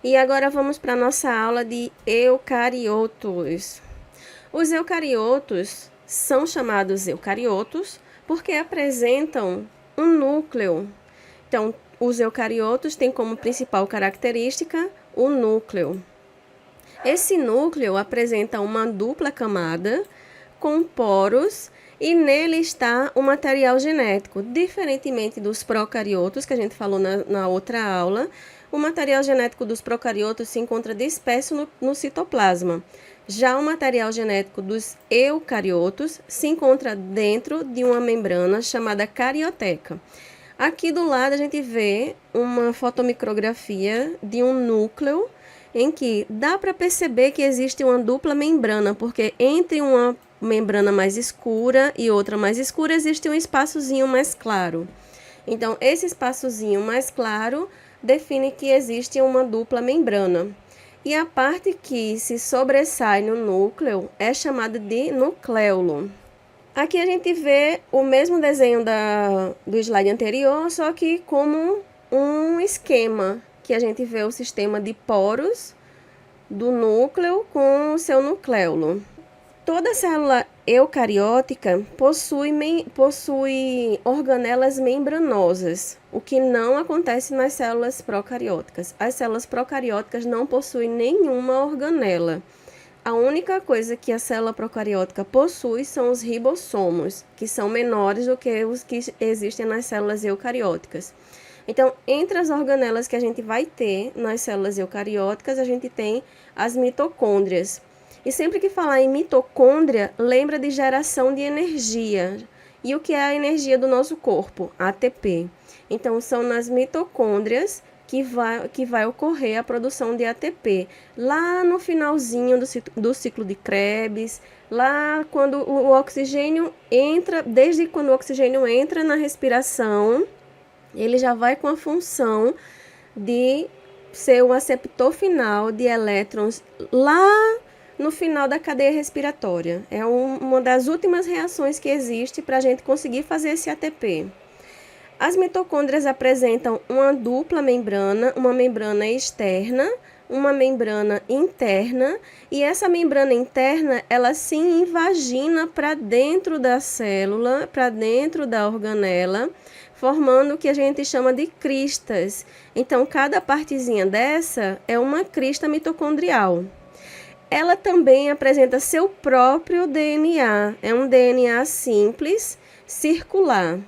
E agora vamos para a nossa aula de eucariotos. Os eucariotos são chamados eucariotos porque apresentam um núcleo. Então, os eucariotos têm como principal característica o núcleo. Esse núcleo apresenta uma dupla camada com poros e nele está o material genético. Diferentemente dos procariotos, que a gente falou na outra aula, o material genético dos procariotos se encontra disperso no citoplasma. Já o material genético dos eucariotos se encontra dentro de uma membrana chamada carioteca. Aqui do lado a gente vê uma fotomicrografia de um núcleo em que dá para perceber que existe uma dupla membrana, porque entre uma membrana mais escura e outra mais escura existe um espaçozinho mais claro. Então, esse espaçozinho mais claro define que existe uma dupla membrana. E a parte que se sobressai no núcleo é chamada de nucléolo. Aqui a gente vê o mesmo desenho do slide anterior, só que como um esquema, que a gente vê o sistema de poros do núcleo com o seu nucléolo. Toda célula eucariótica possui organelas membranosas, o que não acontece nas células procarióticas. As células procarióticas não possuem nenhuma organela. A única coisa que a célula procariótica possui são os ribossomos, que são menores do que os que existem nas células eucarióticas. Então, entre as organelas que a gente vai ter nas células eucarióticas, a gente tem as mitocôndrias. E sempre que falar em mitocôndria, lembra de geração de energia. E o que é a energia do nosso corpo? ATP. Então, são nas mitocôndrias que vai ocorrer a produção de ATP. Lá no finalzinho do ciclo de Krebs, lá quando o oxigênio entra, desde quando o oxigênio entra na respiração, ele já vai com a função de ser um aceptor final de elétrons lá no final da cadeia respiratória. É uma das últimas reações que existe para a gente conseguir fazer esse ATP. As mitocôndrias apresentam uma dupla membrana, uma membrana externa, uma membrana interna, e essa membrana interna, ela se invagina para dentro da célula, para dentro da organela, formando o que a gente chama de cristas. Então, cada partezinha dessa é uma crista mitocondrial. Ela também apresenta seu próprio DNA, é um DNA simples, circular.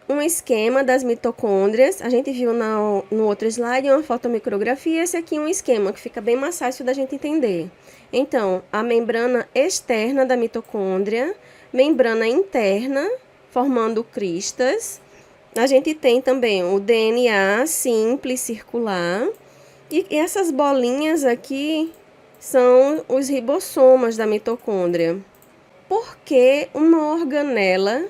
Um esquema das mitocôndrias, a gente viu no outro slide uma fotomicrografia, esse aqui é um esquema que fica bem mais fácil da gente entender. Então, a membrana externa da mitocôndria, membrana interna, formando cristas. A gente tem também o DNA simples, circular, e essas bolinhas aqui são os ribossomas da mitocôndria. Por que uma organela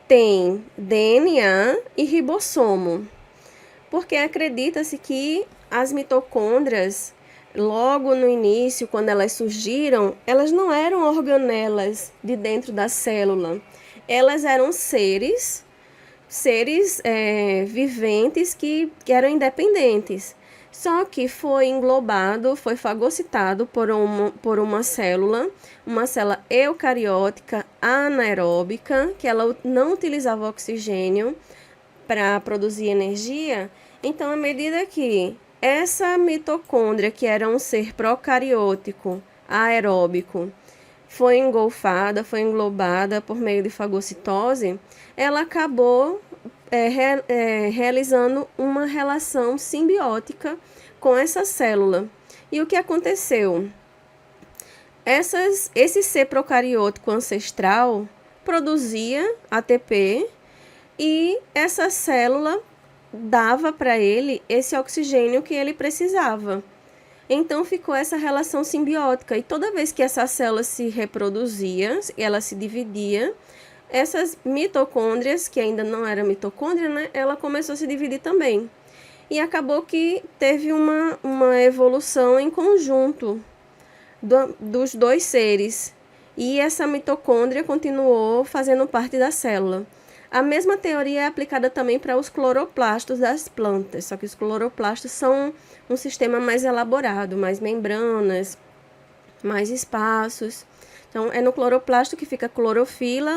tem DNA e ribossomo? Porque acredita-se que as mitocôndrias, logo no início, quando elas surgiram, elas não eram organelas de dentro da célula. Elas eram seres viventes que eram independentes. Só que foi englobado, foi fagocitado por uma célula eucariótica anaeróbica, que ela não utilizava oxigênio para produzir energia. Então, à medida que essa mitocôndria, que era um ser procariótico aeróbico, foi engolfada, foi englobada por meio de fagocitose, ela acabou realizando uma relação simbiótica com essa célula. E o que aconteceu? Esse ser procariótico ancestral produzia ATP e essa célula dava para ele esse oxigênio que ele precisava. Então ficou essa relação simbiótica, e toda vez que essa célula se reproduzia, ela se dividia, essas mitocôndrias, que ainda não era mitocôndria, né, ela começou a se dividir também. E acabou que teve uma evolução em conjunto dos dois seres. E essa mitocôndria continuou fazendo parte da célula. A mesma teoria é aplicada também para os cloroplastos das plantas, só que os cloroplastos são um sistema mais elaborado, mais membranas, mais espaços. Então, é no cloroplasto que fica a clorofila,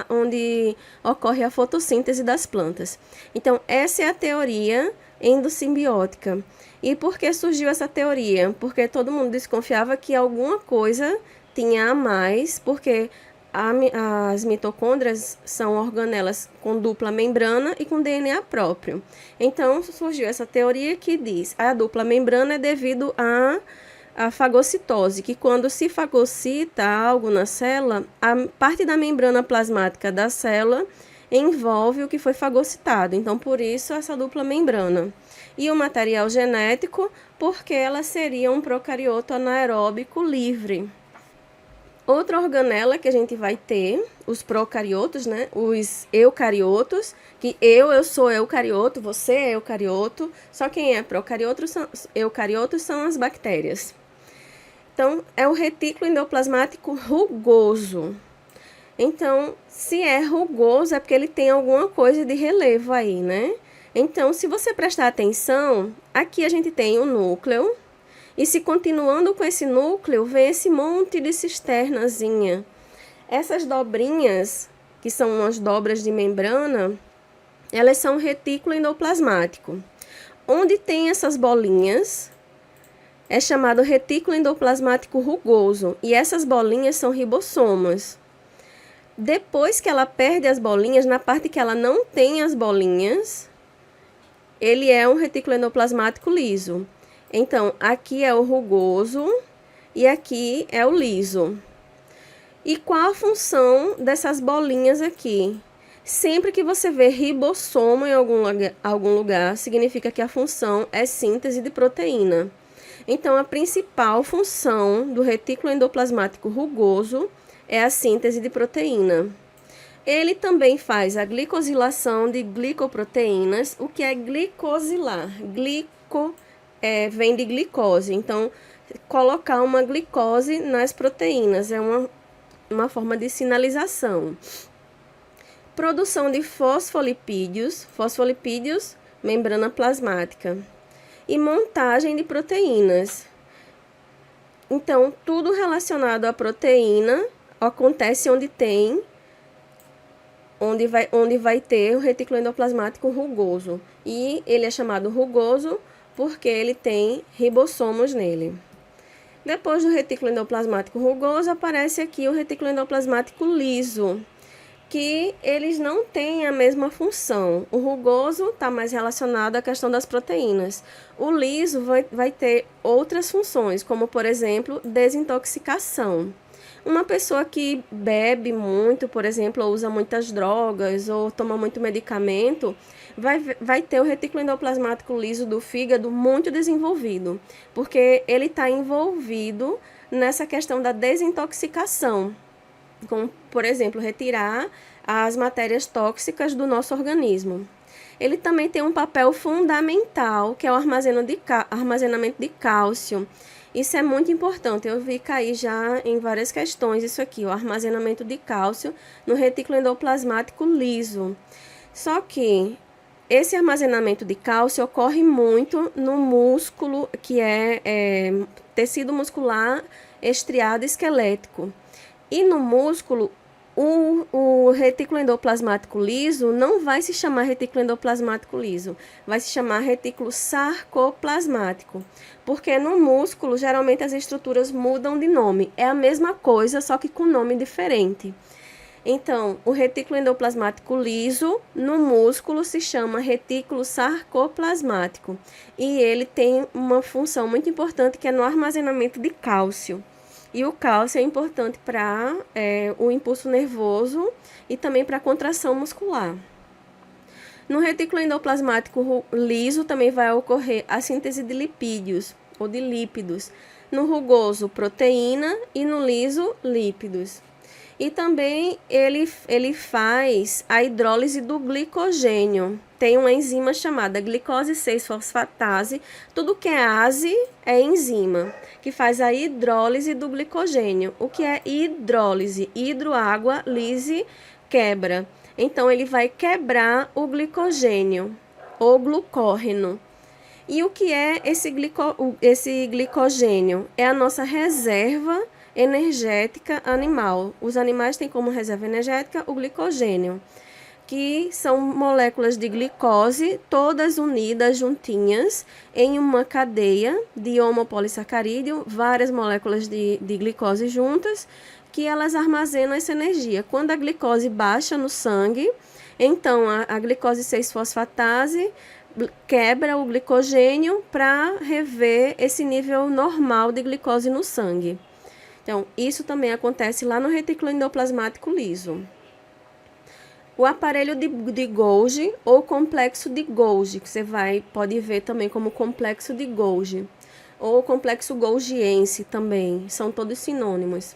onde ocorre a fotossíntese das plantas. Então, essa é a teoria endossimbiótica. E por que surgiu essa teoria? Porque todo mundo desconfiava que alguma coisa tinha a mais, porque as mitocôndrias são organelas com dupla membrana e com DNA próprio. Então, surgiu essa teoria que diz que a dupla membrana é devido a fagocitose, que quando se fagocita algo na célula, a parte da membrana plasmática da célula envolve o que foi fagocitado. Então, por isso, essa dupla membrana. E o material genético, porque ela seria um procarioto anaeróbico livre. Outra organela que a gente vai ter, os procariotos, né? Os eucariotos, que eu sou eucarioto, você é eucarioto, só quem é eucariotos são as bactérias. Então, é o retículo endoplasmático rugoso. Então, se é rugoso, é porque ele tem alguma coisa de relevo aí, né? Então, se você prestar atenção, aqui a gente tem o núcleo, e se continuando com esse núcleo, vem esse monte de cisternazinha. Essas dobrinhas, que são umas dobras de membrana, elas são retículo endoplasmático. Onde tem essas bolinhas, é chamado retículo endoplasmático rugoso, e essas bolinhas são ribossomas. Depois que ela perde as bolinhas, na parte que ela não tem as bolinhas, ele é um retículo endoplasmático liso. Então, aqui é o rugoso e aqui é o liso. E qual a função dessas bolinhas aqui? Sempre que você vê ribossomo em algum lugar, significa que a função é síntese de proteína. Então, a principal função do retículo endoplasmático rugoso é a síntese de proteína. Ele também faz a glicosilação de glicoproteínas. O que é glicosilar? Vem de glicose, então colocar uma glicose nas proteínas é uma forma de sinalização. Produção de fosfolipídios, membrana plasmática, e montagem de proteínas. Então, tudo relacionado à proteína acontece onde vai ter o retículo endoplasmático rugoso, e ele é chamado rugoso porque ele tem ribossomos nele. Depois do retículo endoplasmático rugoso, aparece aqui o retículo endoplasmático liso, que eles não têm a mesma função. O rugoso está mais relacionado à questão das proteínas. O liso vai ter outras funções, como, por exemplo, desintoxicação. Uma pessoa que bebe muito, por exemplo, ou usa muitas drogas, ou toma muito medicamento, vai ter o retículo endoplasmático liso do fígado muito desenvolvido, porque ele está envolvido nessa questão da desintoxicação, como, por exemplo, retirar as matérias tóxicas do nosso organismo. Ele também tem um papel fundamental, que é o armazenamento de cálcio. Isso é muito importante, eu vi cair já em várias questões isso aqui, o armazenamento de cálcio no retículo endoplasmático liso. Só que esse armazenamento de cálcio ocorre muito no músculo, que é tecido muscular estriado esquelético. E no músculo, o retículo endoplasmático liso não vai se chamar retículo endoplasmático liso, vai se chamar retículo sarcoplasmático, porque no músculo, geralmente as estruturas mudam de nome. É a mesma coisa, só que com nome diferente. Então, o retículo endoplasmático liso no músculo se chama retículo sarcoplasmático, e ele tem uma função muito importante, que é no armazenamento de cálcio. E o cálcio é importante para o impulso nervoso e também para a contração muscular. No retículo endoplasmático liso também vai ocorrer a síntese de lipídios ou de lípidos. No rugoso, proteína, e no liso, lípidos. E também ele faz a hidrólise do glicogênio. Tem uma enzima chamada glicose 6-fosfatase. Tudo que é ase é enzima, que faz a hidrólise do glicogênio. O que é hidrólise? Hidro, água, lise, quebra. Então, ele vai quebrar o glicogênio, ou glucógeno. E o que é esse glicogênio? É a nossa reserva energética animal. Os animais têm como reserva energética o glicogênio, que são moléculas de glicose, todas unidas, juntinhas, em uma cadeia de homopolissacarídeo, várias moléculas de glicose juntas, que elas armazenam essa energia. Quando a glicose baixa no sangue, então a glicose 6-fosfatase quebra o glicogênio para rever esse nível normal de glicose no sangue. Então, isso também acontece lá no retículo endoplasmático liso. O aparelho de Golgi ou complexo de Golgi, que você pode ver também como complexo de Golgi, ou complexo golgiense também, são todos sinônimos.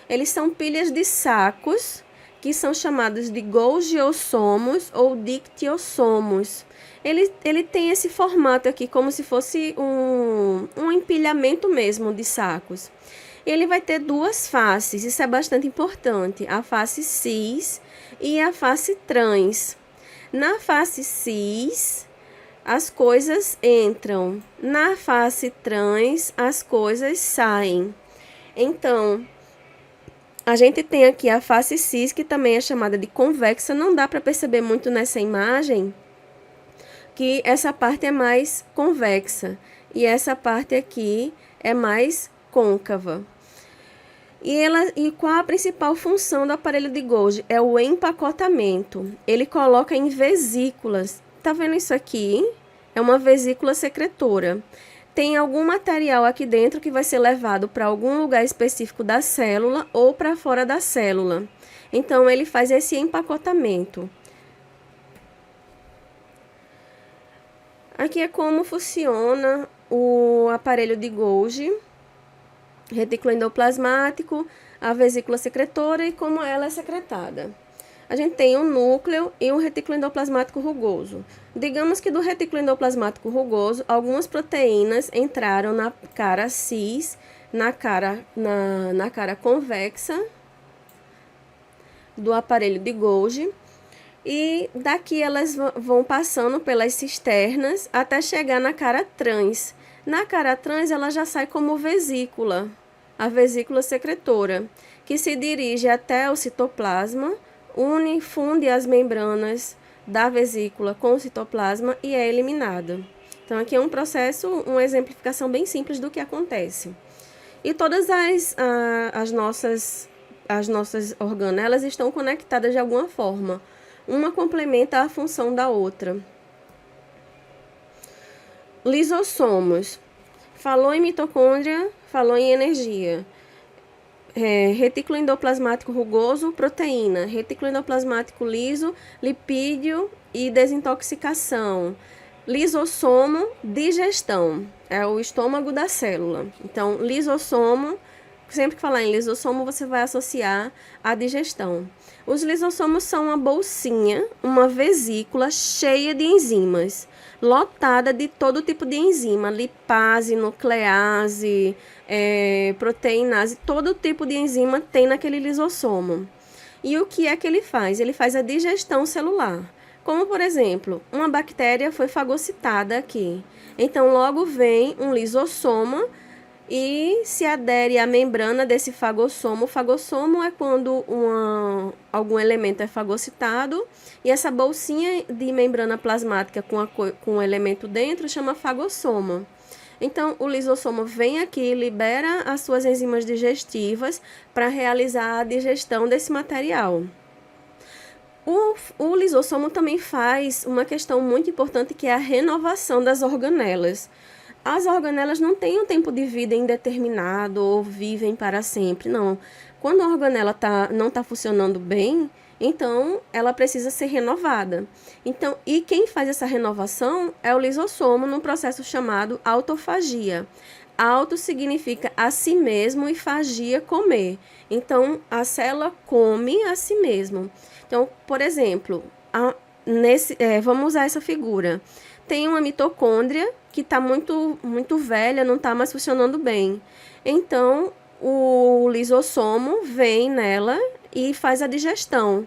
Eles são pilhas de sacos, que são chamados de golgiossomos ou dictiossomos. Ele tem esse formato aqui, como se fosse um empilhamento mesmo de sacos. Ele vai ter duas faces, isso é bastante importante, a face cis e a face trans. Na face cis, as coisas entram, na face trans, as coisas saem. Então, a gente tem aqui a face cis, que também é chamada de convexa, não dá para perceber muito nessa imagem que essa parte é mais convexa e essa parte aqui é mais côncava. E qual a principal função do aparelho de Golgi? É o empacotamento. Ele coloca em vesículas. Tá vendo isso aqui? É uma vesícula secretora. Tem algum material aqui dentro que vai ser levado para algum lugar específico da célula ou para fora da célula. Então, ele faz esse empacotamento. Aqui é como funciona o aparelho de Golgi, retículo endoplasmático, a vesícula secretora e como ela é secretada. A gente tem um núcleo e um retículo endoplasmático rugoso. Digamos que do retículo endoplasmático rugoso, algumas proteínas entraram na cara cis, na cara convexa do aparelho de Golgi. E daqui elas vão passando pelas cisternas até chegar na cara trans. Na cara trans ela já sai como vesícula, a vesícula secretora, que se dirige até o citoplasma, funde as membranas da vesícula com o citoplasma e é eliminada. Então aqui é um processo, uma exemplificação bem simples do que acontece. E todas as nossas organelas estão conectadas de alguma forma. Uma complementa a função da outra. Lisossomos. Falou em mitocôndria, falou em energia. Retículo endoplasmático rugoso, proteína. Retículo endoplasmático liso, lipídio e desintoxicação. Lisossomo, digestão. É o estômago da célula. Então, lisossomo, sempre que falar em lisossomo, você vai associar a digestão. Os lisossomos são uma bolsinha, uma vesícula cheia de enzimas, lotada de todo tipo de enzima, lipase, nuclease, proteinase, todo tipo de enzima tem naquele lisossomo. E o que é que ele faz? Ele faz a digestão celular. Como, por exemplo, uma bactéria foi fagocitada aqui. Então, logo vem um lisossoma e se adere à membrana desse fagossomo. O fagossomo é quando algum elemento é fagocitado e essa bolsinha de membrana plasmática com o elemento dentro chama fagossoma. Então, o lisossomo vem aqui, libera as suas enzimas digestivas para realizar a digestão desse material. O lisossomo também faz uma questão muito importante, que é a renovação das organelas. As organelas não têm um tempo de vida indeterminado ou vivem para sempre, não. Quando a organela não está funcionando bem, então ela precisa ser renovada. Então, e quem faz essa renovação é o lisossomo num processo chamado autofagia. Auto significa a si mesmo e fagia, comer. Então, a célula come a si mesmo. Então, por exemplo, vamos usar essa figura. Tem uma mitocôndria que está muito velha, não está mais funcionando bem. Então, o lisossomo vem nela e faz a digestão.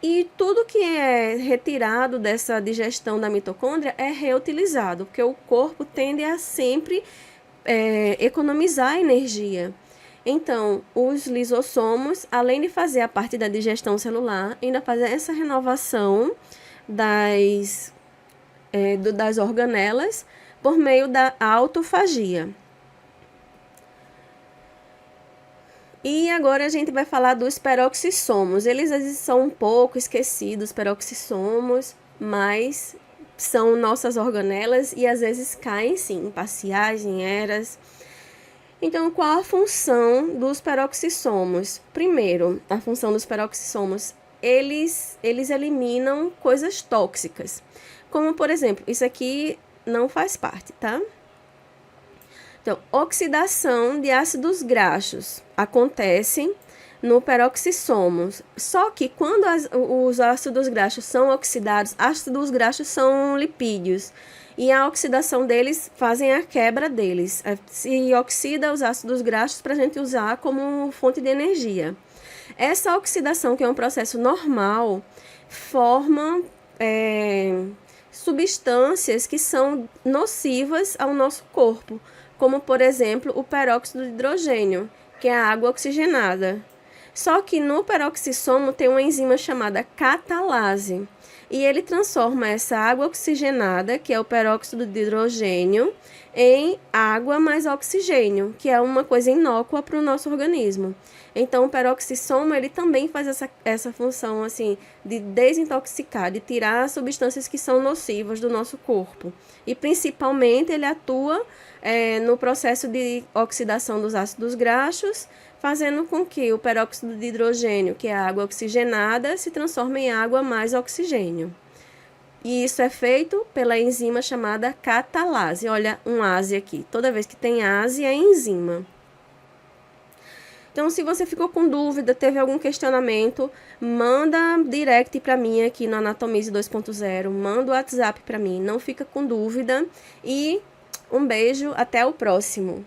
E tudo que é retirado dessa digestão da mitocôndria é reutilizado, porque o corpo tende a sempre economizar energia. Então, os lisossomos, além de fazer a parte da digestão celular, ainda fazem essa renovação das organelas por meio da autofagia. E agora a gente vai falar dos peroxissomos. Eles às vezes são um pouco esquecidos, peroxissomos, mas são nossas organelas e às vezes caem sim em parciais, em eras. Então, qual a função dos peroxissomos? Primeiro, a função dos peroxissomos, eles eliminam coisas tóxicas. Como, por exemplo, isso aqui não faz parte, tá? Então, oxidação de ácidos graxos acontece no peroxissomos. Só que quando os ácidos graxos são oxidados, ácidos graxos são lipídios. E a oxidação deles fazem a quebra deles. Se oxida os ácidos graxos para a gente usar como fonte de energia. Essa oxidação, que é um processo normal, forma substâncias que são nocivas ao nosso corpo, como, por exemplo, o peróxido de hidrogênio, que é a água oxigenada. Só que no peroxissomo tem uma enzima chamada catalase, e ele transforma essa água oxigenada, que é o peróxido de hidrogênio, em água mais oxigênio, que é uma coisa inócua para o nosso organismo. Então, o peroxissomo, ele também faz essa função assim, de desintoxicar, de tirar as substâncias que são nocivas do nosso corpo. E, principalmente, ele atua no processo de oxidação dos ácidos graxos, fazendo com que o peróxido de hidrogênio, que é a água oxigenada, se transforme em água mais oxigênio. E isso é feito pela enzima chamada catalase. Olha, um ase aqui. Toda vez que tem ase, é enzima. Então, se você ficou com dúvida, teve algum questionamento, manda direct para mim aqui no Anatomize 2.0, manda o WhatsApp para mim, não fica com dúvida. E um beijo, até o próximo.